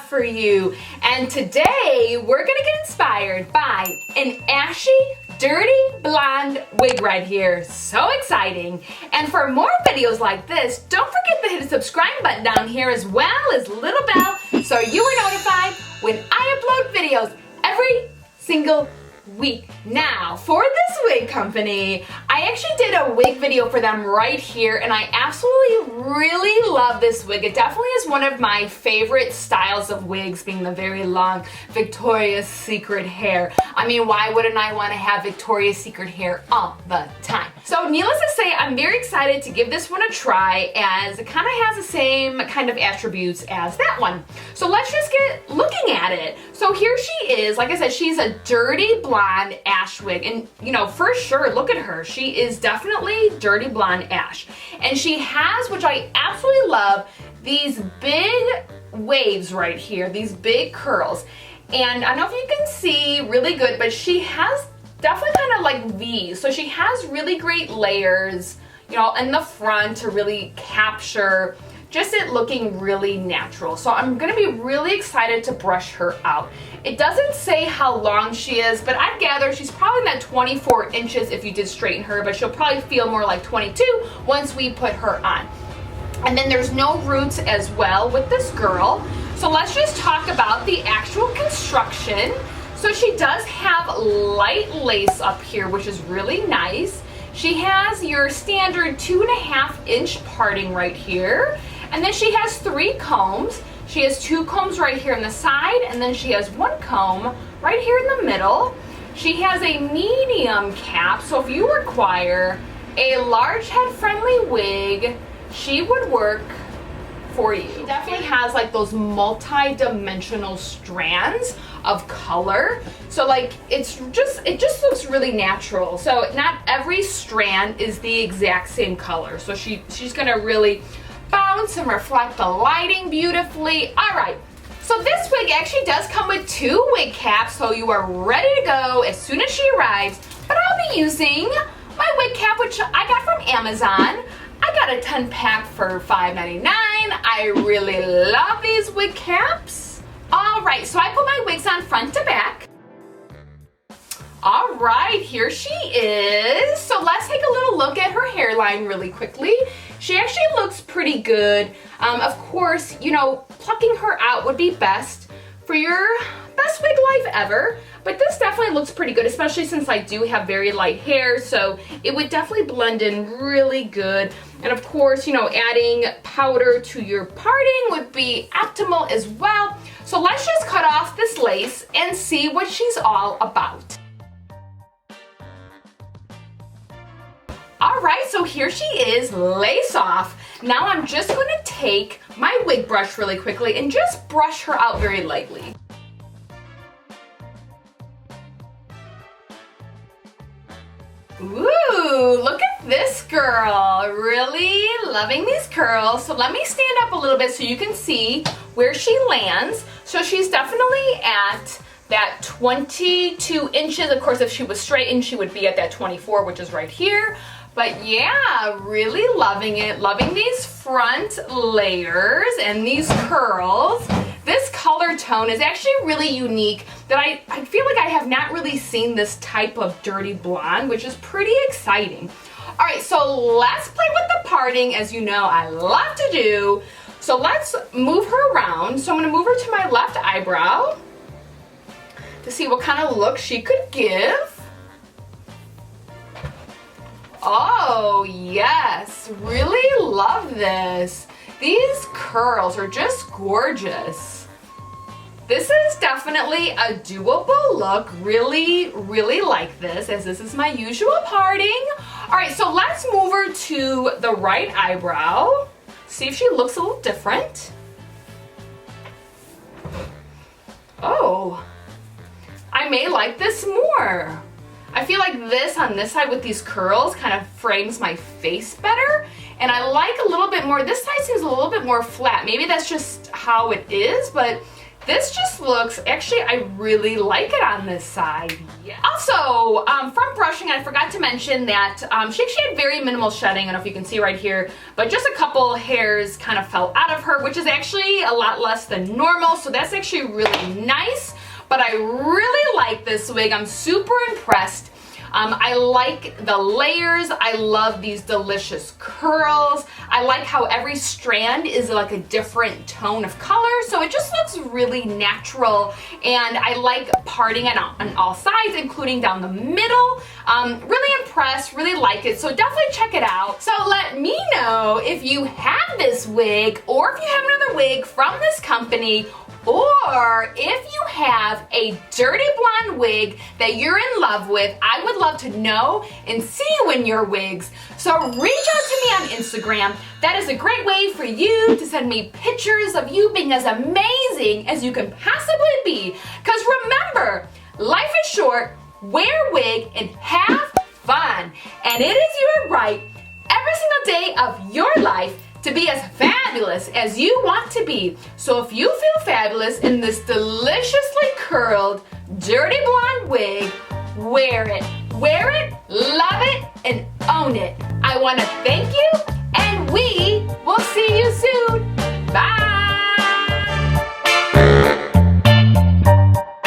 have for you. And today we're gonna get inspired by an ashy, dirty blonde wig right here. So exciting. And for more videos like this, don't forget to hit the subscribe button down here as well as little bell so you are notified when I upload videos every single week. Now, for this wig company, I actually did a wig video for them right here, and I absolutely really love this wig. It definitely is one of my favorite styles of wigs, being the very long Victoria's Secret hair. I mean, why wouldn't I want to have Victoria's Secret hair all the time? So needless to say, I'm very excited to give this one a try, as it kind of has the same kind of attributes as that one. So let's just get looking at it. So here she is. Like I said, she's a dirty blonde ash wig, and you know, for sure, look at her. She is definitely dirty blonde ash, and she has, which I absolutely love, these big waves right here, these big curls. And I don't know if you can see really good, but she has definitely kind of like V's. So she has really great layers, you know, in the front to really capture just it looking really natural. So I'm gonna be really excited to brush her out. It doesn't say how long she is, but I'd gather she's probably in that 24 inches if you did straighten her, but she'll probably feel more like 22 once we put her on. And then there's no roots as well with this girl. So let's just talk about the actual construction. So she does have light lace up here, which is really nice. She has your standard 2.5 inch parting right here. And then she has 3 combs. She has 2 combs right here on the side, and then she has 1 comb right here in the middle. She has a medium cap, so if you require a large head friendly wig, she would work for you. She definitely has like those multi-dimensional strands of color. So like it just looks really natural. So not every strand is the exact same color. So she's gonna really bounce and reflect the lighting beautifully. All right, so this wig actually does come with 2 wig caps, so you are ready to go as soon as she arrives. But I'll be using my wig cap, which I got from Amazon. I got a 10-pack for $5.99. I really love these wig caps. All right, so I put my wigs on front to back. All right, here she is. So let's take a little look at her hairline really quickly. She actually looks pretty good. Of course, you know, plucking her out would be best for your best wig life ever. But this definitely looks pretty good, especially since I do have very light hair. So it would definitely blend in really good. And of course, you know, adding powder to your parting would be optimal as well. So let's just cut off this lace and see what she's all about. All right, so here she is, lace off. Now I'm just gonna take my wig brush really quickly and just brush her out very lightly. Ooh, look at this girl. Really loving these curls. So let me stand up a little bit so you can see where she lands. So she's definitely at that 22 inches. Of course, if she was straightened, she would be at that 24, which is right here. But yeah, really loving it. Loving these front layers and these curls. This color tone is actually really unique that I feel like I have not really seen this type of dirty blonde, which is pretty exciting. All right, so let's play with the parting, as you know I love to do. So let's move her around. So I'm gonna move her to my left eyebrow to see what kind of look she could give. Oh, yes, really love this. These curls are just gorgeous. This is definitely a doable look. Really, really like this, as this is my usual parting. All right, so let's move her to the right eyebrow. See if she looks a little different. Oh, I may like this more. I feel like this on this side with these curls kind of frames my face better. And I like a little bit more, this side seems a little bit more flat. Maybe that's just how it is, but This just looks, actually I really like it on this side. Yeah. Also, from brushing, I forgot to mention that she actually had very minimal shedding. I don't know if you can see right here, but just a couple hairs kind of fell out of her, which is actually a lot less than normal, so that's actually really nice. But I really like this wig. I'm super impressed. I like the layers. I love these delicious curls. I like how every strand is like a different tone of color, so it just looks really natural. And I like parting it on all sides, including down the middle. Really impressed, really like it, so definitely check it out. So let me know if you have this wig, or if you have another wig from this company, or if you have a dirty blonde wig that you're in love with. I would love to know and see you in your wigs. So reach out to me on Instagram. That is a great way for you to send me pictures of you being as amazing as you can possibly be. Because remember, life is short, wear a wig and have fun. And it is your right every single day of your life to be as fabulous as you want to be. So if you feel fabulous in this deliciously curled, dirty blonde wig, wear it. Wear it, love it, and own it. I want to thank